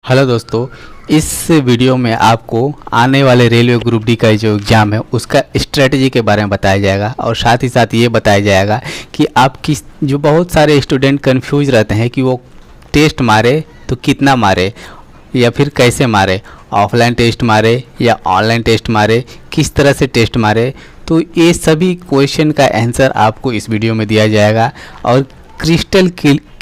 Hello दोस्तों, इस video में आपको आने वाले रेलवे ग्रुप डी का जो एग्ज़ाम है उसका स्ट्रेटजी के बारे में बताया जाएगा और साथ ही साथ ये बताया जाएगा कि आप किस जो बहुत सारे स्टूडेंट कंफ्यूज रहते हैं कि वो टेस्ट मारे तो कितना मारे या फिर कैसे मारे, ऑफलाइन टेस्ट मारे या ऑनलाइन टेस्ट मारे, किस तरह से टेस्ट मारे। तो ये सभी क्वेश्चन का आंसर आपको इस वीडियो में दिया जाएगा और क्रिस्टल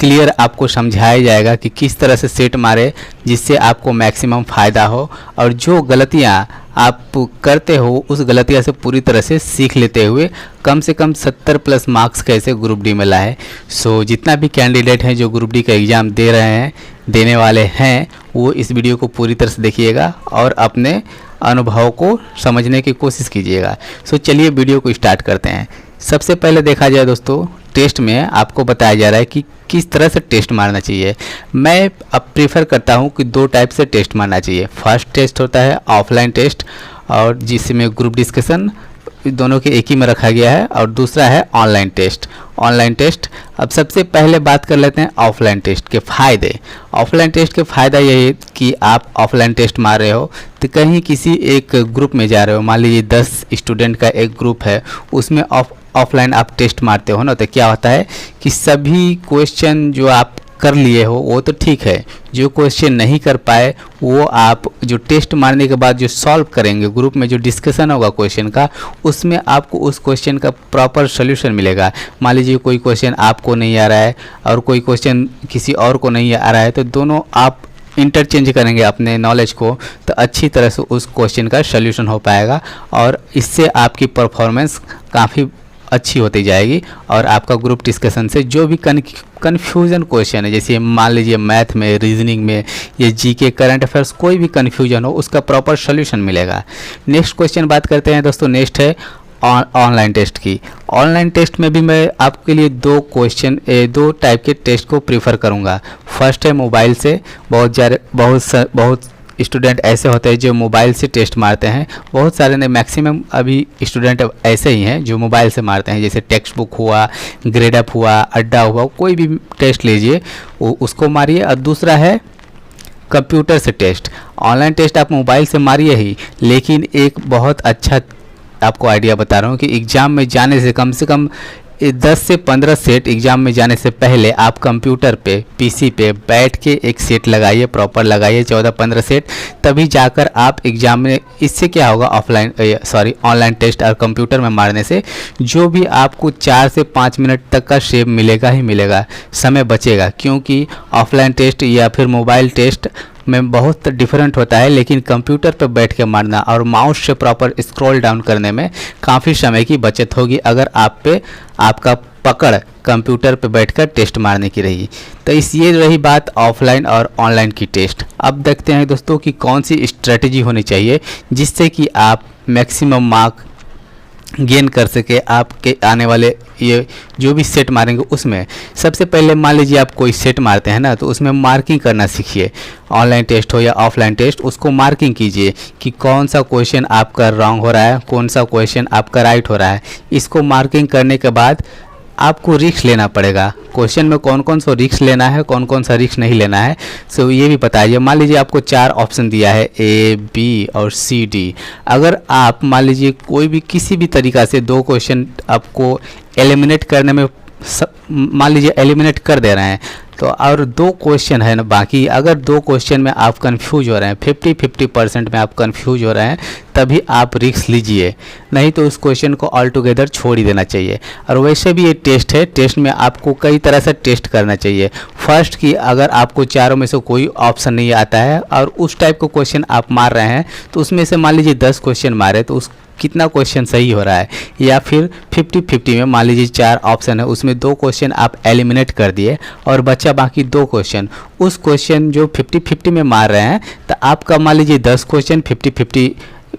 क्लियर आपको समझाया जाएगा कि किस तरह से सेट मारे जिससे आपको मैक्सिमम फ़ायदा हो और जो गलतियां आप करते हो उस गलतियां से पूरी तरह से सीख लेते हुए कम से कम 70+ मार्क्स कैसे ग्रुप डी में लाए। सो जितना भी कैंडिडेट हैं जो ग्रुप डी का एग्ज़ाम दे रहे हैं, देने वाले हैं, वो इस वीडियो को पूरी तरह से देखिएगा और अपने अनुभव को समझने की कोशिश कीजिएगा। सो चलिए वीडियो को स्टार्ट करते हैं। सबसे पहले देखा जाए दोस्तों, टेस्ट में आपको बताया जा रहा है कि किस तरह से टेस्ट मारना चाहिए। मैं अब प्रीफर करता हूं कि दो टाइप से टेस्ट मारना चाहिए। फर्स्ट टेस्ट होता है ऑफलाइन टेस्ट और जिसमें ग्रुप डिस्कशन दोनों के एक ही में रखा गया है, और दूसरा है ऑनलाइन टेस्ट। ऑनलाइन टेस्ट, अब सबसे पहले बात कर लेते हैं ऑफलाइन टेस्ट के फ़ायदे। ऑफलाइन टेस्ट के फ़ायदा यही है कि आप ऑफलाइन टेस्ट मार रहे हो तो कहीं किसी एक ग्रुप में जा रहे हो, मान लीजिए 10 स्टूडेंट का एक ग्रुप है, उसमें ऑफलाइन आप टेस्ट मारते हो ना, तो क्या होता है कि सभी क्वेश्चन जो आप कर लिए हो वो तो ठीक है, जो क्वेश्चन नहीं कर पाए वो आप जो टेस्ट मारने के बाद जो सॉल्व करेंगे, ग्रुप में जो डिस्कशन होगा क्वेश्चन का, उसमें आपको उस क्वेश्चन का प्रॉपर सोल्यूशन मिलेगा। मान लीजिए कोई क्वेश्चन आपको नहीं आ रहा है और कोई क्वेश्चन किसी और को नहीं आ रहा है, तो दोनों आप इंटरचेंज करेंगे अपने नॉलेज को, तो अच्छी तरह से उस क्वेश्चन का सोल्यूशन हो पाएगा और इससे आपकी परफॉर्मेंस काफ़ी अच्छी होती जाएगी और आपका ग्रुप डिस्कशन से जो भी कन्फ्यूजन क्वेश्चन है, जैसे मान लीजिए मैथ में, रीजनिंग में, ये जीके, करंट अफेयर्स, कोई भी कन्फ्यूजन हो उसका प्रॉपर सोल्यूशन मिलेगा। नेक्स्ट क्वेश्चन बात करते हैं दोस्तों। नेक्स्ट है ऑनलाइन टेस्ट की। ऑनलाइन टेस्ट में भी मैं आपके लिए दो टाइप के टेस्ट को प्रीफर करूँगा। फर्स्ट है मोबाइल से। बहुत स्टूडेंट ऐसे होते हैं जो मोबाइल से टेस्ट मारते हैं। बहुत सारे ने, मैक्सिमम अभी स्टूडेंट ऐसे ही हैं जो मोबाइल से मारते हैं, जैसे टेक्स्ट बुक हुआ, ग्रेडअप हुआ, अड्डा हुआ, कोई भी टेस्ट लीजिए उसको मारिए। और दूसरा है कंप्यूटर से टेस्ट। ऑनलाइन टेस्ट आप मोबाइल से मारिए ही, लेकिन एक बहुत अच्छा आपको आइडिया बता रहा हूँ कि एग्ज़ाम में जाने से कम 10 से 15 सेट एग्ज़ाम में जाने से पहले आप कंप्यूटर पे, पीसी पे बैठ के एक सेट लगाइए, प्रॉपर लगाइए 14-15 सेट, तभी जाकर आप एग्ज़ाम में। इससे क्या होगा, ऑनलाइन टेस्ट और कंप्यूटर में मारने से जो भी आपको 4 से 5 मिनट तक का शेप मिलेगा ही मिलेगा, समय बचेगा। क्योंकि ऑफलाइन टेस्ट या फिर मोबाइल टेस्ट में बहुत डिफरेंट होता है, लेकिन कंप्यूटर पर बैठ के मारना और माउस से प्रॉपर स्क्रॉल डाउन करने में काफ़ी समय की बचत होगी अगर आपका पकड़ कंप्यूटर पर बैठकर टेस्ट मारने की रही। तो ये रही बात ऑफलाइन और ऑनलाइन की टेस्ट। अब देखते हैं दोस्तों कि कौन सी स्ट्रेटजी होनी चाहिए जिससे कि आप मैक्सिमम मार्क गेन कर सके आपके आने वाले ये जो भी सेट मारेंगे उसमें। सबसे पहले मान लीजिए आप कोई सेट मारते हैं ना, तो उसमें मार्किंग करना सीखिए। ऑनलाइन टेस्ट हो या ऑफलाइन टेस्ट, उसको मार्किंग कीजिए कि कौन सा क्वेश्चन आपका रॉन्ग हो रहा है, कौन सा क्वेश्चन आपका राइट हो रहा है। इसको मार्किंग करने के बाद आपको रिस्क लेना पड़ेगा। क्वेश्चन में कौन कौन सा रिस्क लेना है, कौन कौन सा रिस्क नहीं लेना है, सो ये भी बताइए। मान लीजिए आपको 4 ऑप्शन दिया है, ए, बी और सी, डी। अगर आप मान लीजिए कोई भी किसी भी तरीक़ा से 2 क्वेश्चन आपको एलिमिनेट करने में मान लीजिए एलिमिनेट कर दे रहे हैं, तो और 2 क्वेश्चन है ना बाकी, अगर 2 क्वेश्चन में आप कंफ्यूज हो रहे हैं, 50% में आप कंफ्यूज हो रहे हैं, तभी आप रिस्क लीजिए, नहीं तो उस क्वेश्चन को ऑल टुगेदर छोड़ ही देना चाहिए। और वैसे भी ये टेस्ट है, टेस्ट में आपको कई तरह से टेस्ट करना चाहिए। फर्स्ट की अगर आपको चारों में से कोई ऑप्शन नहीं आता है और उस टाइप का क्वेश्चन आप मार रहे हैं, तो उसमें से मान लीजिए 10 क्वेश्चन मारे तो उस कितना क्वेश्चन सही हो रहा है, या फिर 50-50 में मान लीजिए 4 ऑप्शन है, उसमें 2 क्वेश्चन आप एलिमिनेट कर दिए और बचा बाकी 2 क्वेश्चन। उस क्वेश्चन जो 50-50 में मार रहे हैं, तो आपका मान लीजिए 10 क्वेश्चन 50-50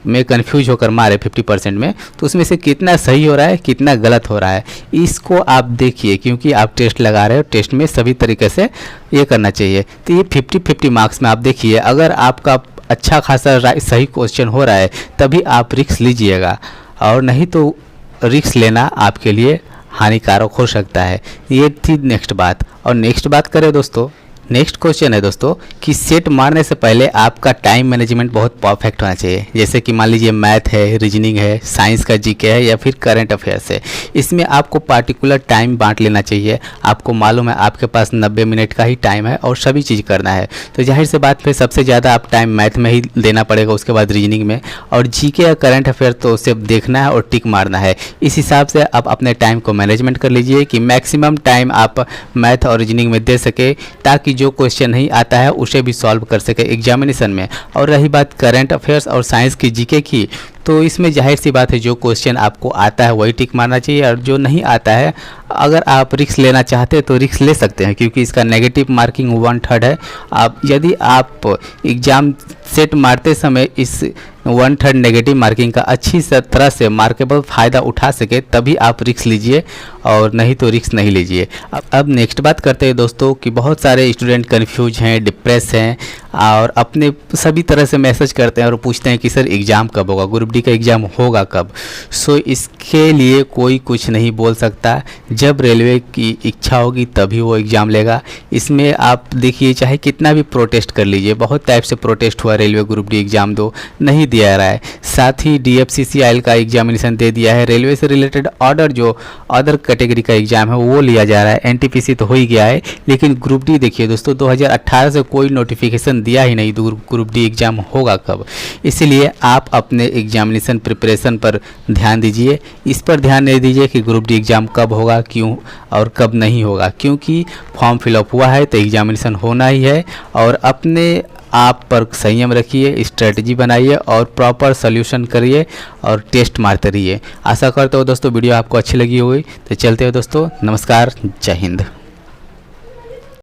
में कंफ्यूज होकर मारे 50% में, तो उसमें से कितना सही हो रहा है, कितना गलत हो रहा है, इसको आप देखिए। क्योंकि आप टेस्ट लगा रहे हो, टेस्ट में सभी तरीके से ये करना चाहिए। तो ये 50-50 मार्क्स में आप देखिए, अगर आपका अच्छा खासा सही क्वेश्चन हो रहा है तभी आप रिस्क लीजिएगा, और नहीं तो रिस्क लेना आपके लिए हानिकारक हो सकता है। ये थी नेक्स्ट बात। और नेक्स्ट बात करें दोस्तों, नेक्स्ट क्वेश्चन है दोस्तों कि सेट मारने से पहले आपका टाइम मैनेजमेंट बहुत परफेक्ट होना चाहिए। जैसे कि मान लीजिए मैथ है, रीजनिंग है, साइंस का जीके है या फिर करंट अफेयर्स है। इसमें आपको पार्टिकुलर टाइम बांट लेना चाहिए। आपको मालूम है आपके पास 90 मिनट का ही टाइम है और सभी चीज़ करना है, तो जाहिर सी बात फिर सबसे ज़्यादा आप टाइम मैथ में ही देना पड़ेगा, उसके बाद रीजनिंग में, और जीके या करंट अफेयर तो उसे देखना है और टिक मारना है। इस हिसाब से आप अपने टाइम को मैनेजमेंट कर लीजिए कि मैक्सिमम टाइम आप मैथ और रीजनिंग में दे सके, ताकि जो क्वेश्चन नहीं आता है उसे भी सॉल्व कर सके एग्जामिनेशन में। और रही बात करंट अफेयर्स और साइंस की जीके की, तो इसमें जाहिर सी बात है जो क्वेश्चन आपको आता है वही टिक मारना चाहिए, और जो नहीं आता है अगर आप रिस्क लेना चाहते हैं तो रिस्क ले सकते हैं, क्योंकि इसका नेगेटिव मार्किंग 1/3 है। आप यदि आप एग्ज़ाम सेट मारते समय इस 1/3 नेगेटिव मार्किंग का अच्छी तरह से मार्केबल फ़ायदा उठा सके तभी आप रिस्क लीजिए, और नहीं तो रिस्क नहीं लीजिए। अब नेक्स्ट बात करते हैं दोस्तों कि बहुत सारे स्टूडेंट कन्फ्यूज हैं, डिप्रेस हैं और अपने सभी तरह से मैसेज करते हैं और पूछते हैं कि सर एग्ज़ाम कब होगा, ग्रुप डी का एग्ज़ाम होगा कब। सो इसके लिए कोई कुछ नहीं बोल सकता। जब रेलवे की इच्छा होगी तभी वो एग्ज़ाम लेगा। इसमें आप देखिए चाहे कितना भी प्रोटेस्ट कर लीजिए, बहुत टाइप से प्रोटेस्ट हुआ रेलवे ग्रुप डी एग्ज़ाम दो, नहीं दिया रहा है। साथ ही DFCCIL का एग्जामिनेशन दे दिया है। रेलवे से रिलेटेड ऑर्डर जो अदर कैटेगरी का एग्ज़ाम है वो लिया जा रहा है। NTPC तो हो ही गया है, लेकिन ग्रुप डी देखिए दोस्तों 2018 से कोई नोटिफिकेशन दिया ही नहीं ग्रुप डी एग्ज़ाम होगा कब। इसलिए आप अपने एग्जामिनेशन प्रिपरेशन पर ध्यान दीजिए, इस पर ध्यान नहीं दीजिए कि ग्रुप डी एग्ज़ाम कब होगा, क्यों और कब नहीं होगा, क्योंकि फॉर्म फिलअप हुआ है तो एग्जामिनेशन होना ही है। और अपने आप पर संयम रखिए, स्ट्रेटजी बनाइए और प्रॉपर सॉल्यूशन करिए और टेस्ट मारते रहिए। आशा करते हो दोस्तों वीडियो आपको अच्छी लगी होगी। तो चलते हो दोस्तों, नमस्कार, जय हिंद।